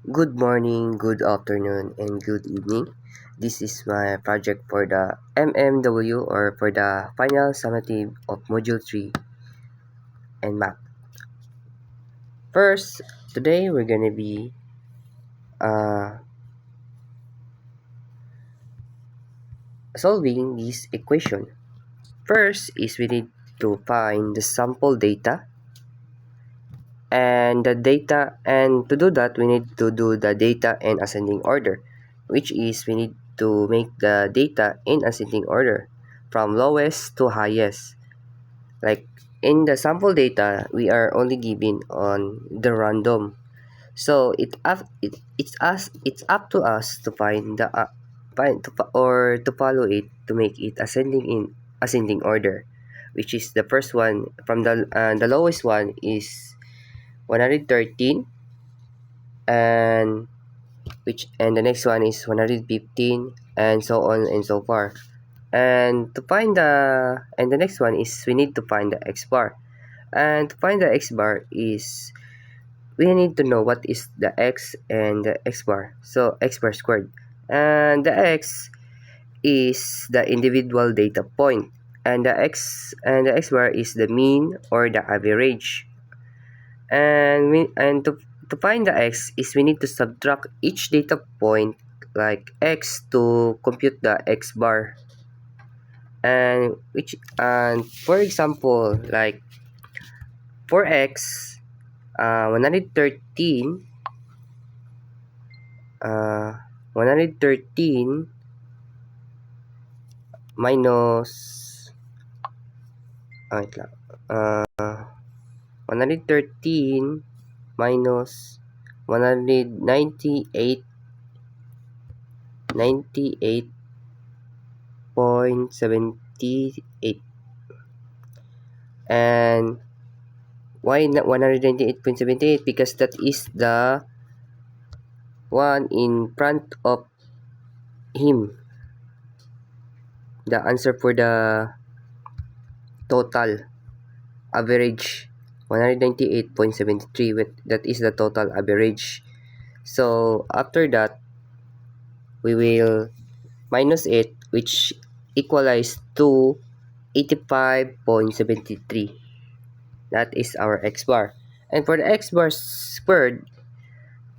Good morning, good afternoon, and good evening. This is my project for the MMW or for the final summative of Module 3 and Math. First, today we're going to be uh, solving this equation. First is we need to find the sample data and the data, and to do that we need to do the data in ascending order, which is we need to make the data in ascending order from lowest to highest. Like in the sample data we are only given on the random, so it's up to us to find the or to follow it to make it ascending in ascending order, which is the first one from the lowest one is 113, and the next one is 115, and so on and so far. And the next one is we need to find the x bar. And to find the x bar is we need to know what is the x and the x bar. So x bar squared. And the x is the individual data point. And the x bar is the mean or the average. To find the x is we need to subtract each data point like x to compute the x bar. And for example, like for x 113 113 minus wait lang. 113 minus 198 98.78. And why not 198.78? Because that is the one in front of him, the answer for the total average 198.73. That is the total average. So after that we will minus it, which equalize to 85.73. That is our x bar. And for the x bar squared,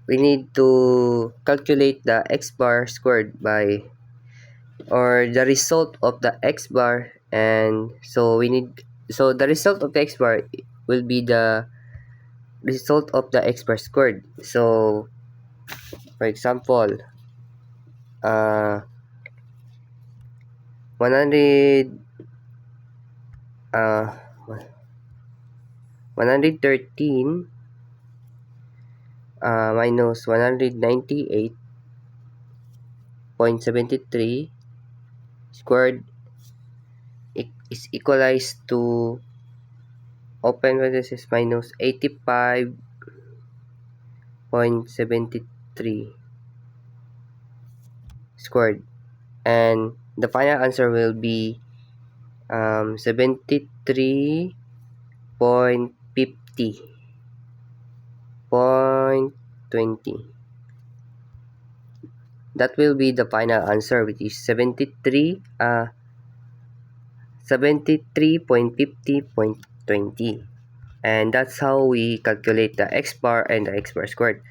we need to calculate the x bar squared by, or the result of the x bar. And so the result of the x bar will be the result of the x bar squared. So for example, 100 113 minus 198.73 squared is equalized to open parenthesis minus 85.73 squared, and the final answer will be 73.50.20. That will be the final answer, which is 73.50.20. And that's how we calculate the x bar and the x bar squared,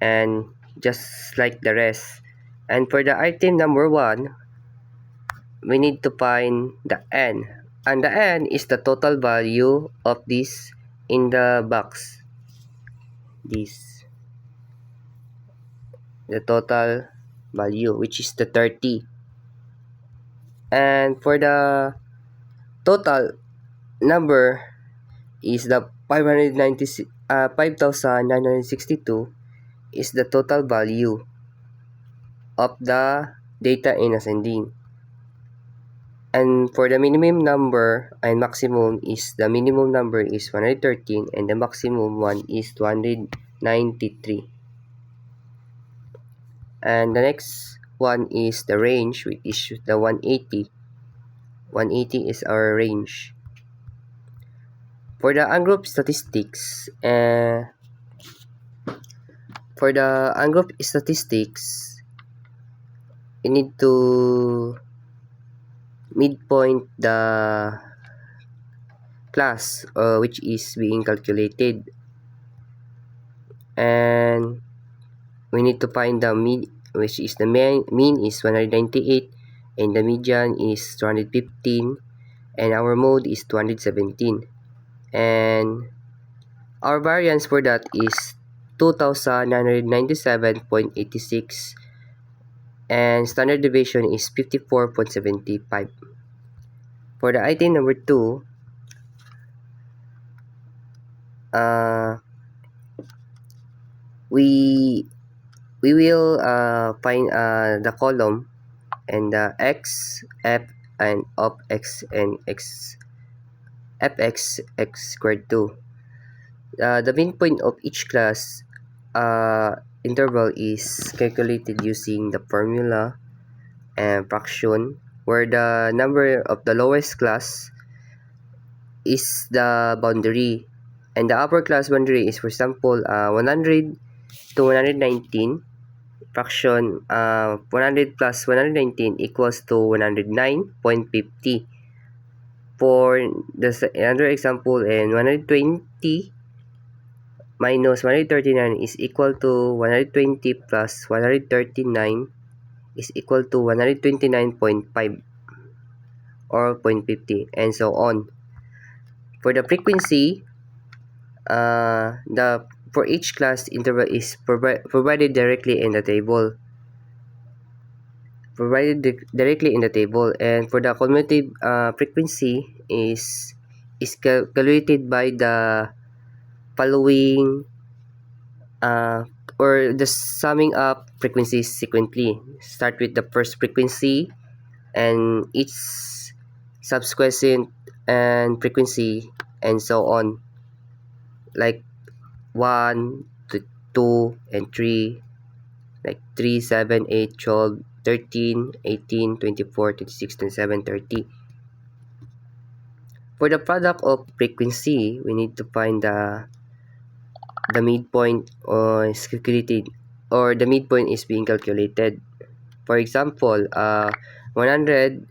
and just like the rest. And for the item number 1, we need to find the n, and the n is the total value of this in the box. This the total value, which is the 30. And for the total number is the 5,962 is the total value of the data in ascending. And for the minimum number and maximum is, the minimum number is 113 and the maximum one is 293. And the next one is the range, which is the 180. 180 is our range. For the ungrouped statistics, For the ungroup statistics, you need to midpoint the class which is being calculated, and we need to find the mean, which is the mean is 198, and the median is 215, and our mode is 217, and our variance for that is 2997.86, and standard deviation is 54.75. For the item number 2, we will find the column and the x, f, and of x and x fx x squared 2. The midpoint of each class interval is calculated using the formula and fraction, where the number of the lowest class is the boundary, and the upper class boundary is, for example, 100 to 119. Fraction 100 plus 119 equals to 109.50. For another example, and 120 minus 139 is equal to 120 plus 139 is equal to 129.5 or 0.50, and so on. For the frequency, for each class interval is provided directly in the table. And for the cumulative frequency is calculated by the following or the summing up frequencies sequentially. Start with the first frequency and each subsequent and frequency, and so on, like 1 to 2 and 3, like 3, 7, 8, 12, 13, 18, 24, 26, 27, 30. For the product of frequency, we need to find the midpoint is calculated, or the midpoint is being calculated. For example, 100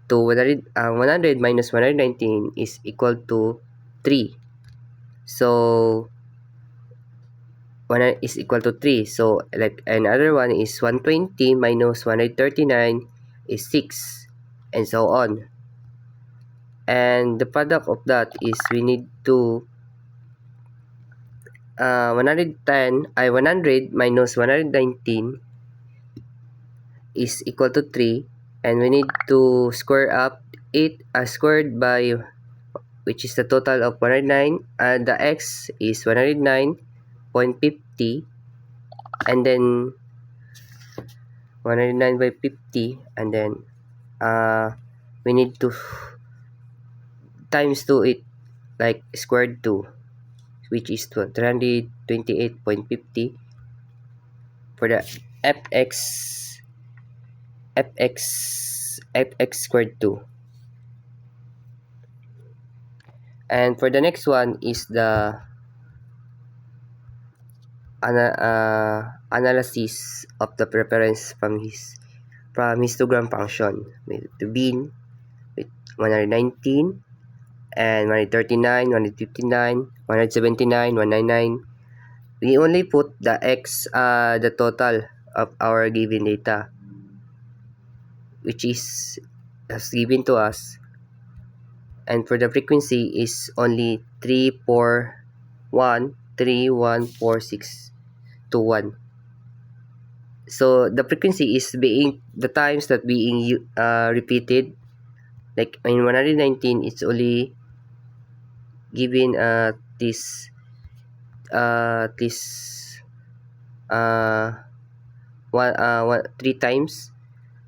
to 100 minus 119 is equal to 3. So 1 is equal to 3. So like another one is 120 minus 139 is 6, and so on. And the product of that is we need to 100 minus 119 is equal to 3, and we need to square up it squared by, which is the total of 109, and the x is 109.50, and then 109 by 50, and then we need to times 2 it, like squared 2, which is 328.50 for the fx squared 2. And for the next one is the analysis of the preference from histogram function to bin with 119 and 139, 159, 179, 199. We only put the the total of our given data, which is as given to us, and for the frequency is only 341314621. So the frequency is being the times that being repeated. Like in 119, it's only given this one 3 times,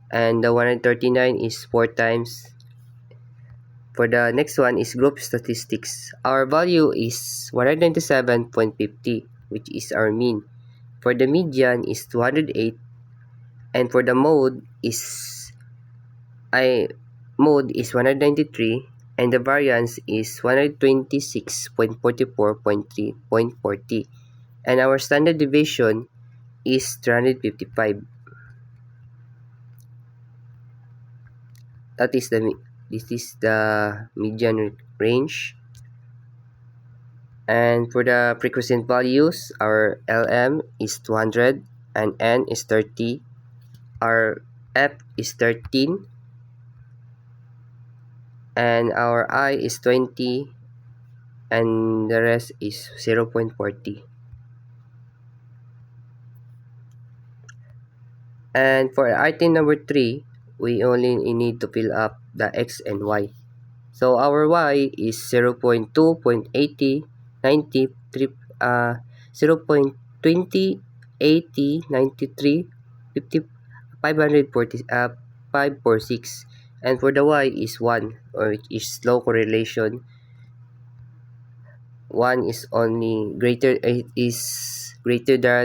and the 139 is 4 times. For the next one is group statistics. Our value is 197.50, which is our mean. For the median is 208, and for the mode is 193, and the variance is 126.44.3.40, and our standard deviation is 355. That is this is the median range. And for the prequisite values, our LM is 200 and N is 30. Our F is 13 and our I is 20 and the rest is 0.40. And for item number 3, we only need to fill up the X and Y. So our Y is 0.2.80, 93, 0.20, 80, 93, 50, 540, 546. And for the Y is 1, or which is low correlation. 1 is only greater than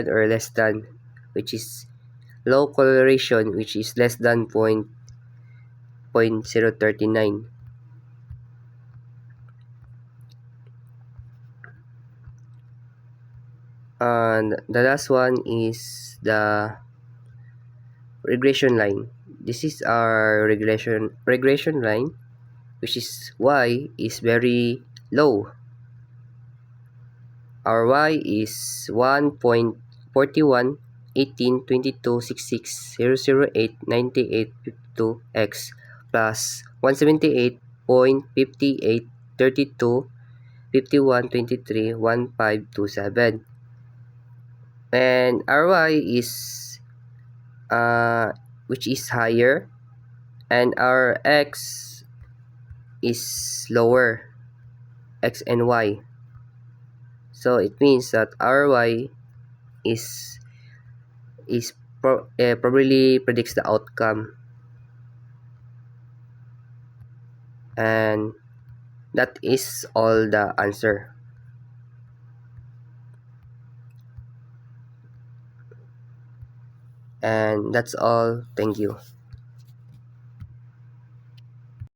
or less than, which is low correlation, which is less than 0.039. And the last one is the regression line. This is our regression line, which is Y is very low. Our Y is 1.41, 18, 22, 66, 008, 98, 52 X plus 178.58, 32, 51, 23, 1527. And RY is which is higher, and our X is lower, X and Y. So it means that RY is probably predicts the outcome, and that is all the answer. And that's all. Thank you.